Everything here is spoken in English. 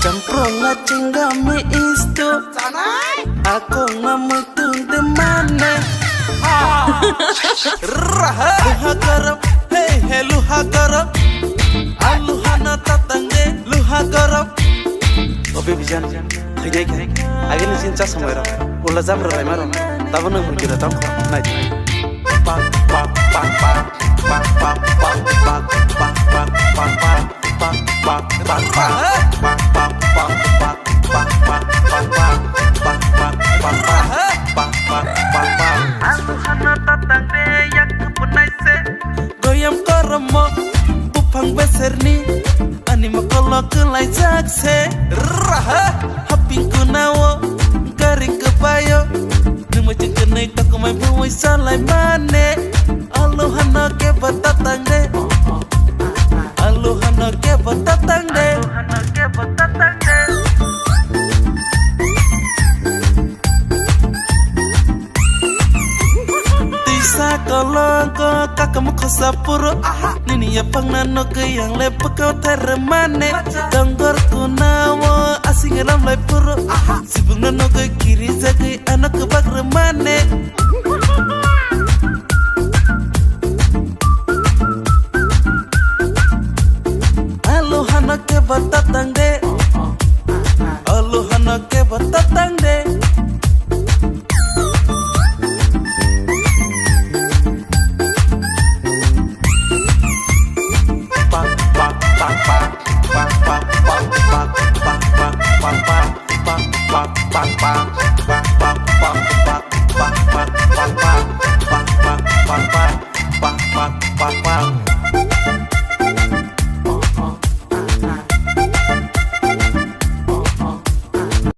Campur ngacengga mi isto aku ngamutung de mana luha garap hey luha garap aluhana tatangde luha garap obe bijan khayai khai agin cinta samoyra ulla zabra rai maro tabana murgira tam nai pa pa pa pa pa pa pa pa pa pa pa goyam koromo bupang beserni ani makolo kelai jakse haping kunawo garing kebayo nemu cengkenai takumai buwai salai mane aluhana ke batatang de aluhana ke batatang de tisa kolongko kakam khosapuro nini ya pangnano ke yang lepekau teremane donggor kunawo asing ram lai puro sibung nano ke kiri zagai anak ke bak remane aluhana ke batatang de aluhana ke batatang de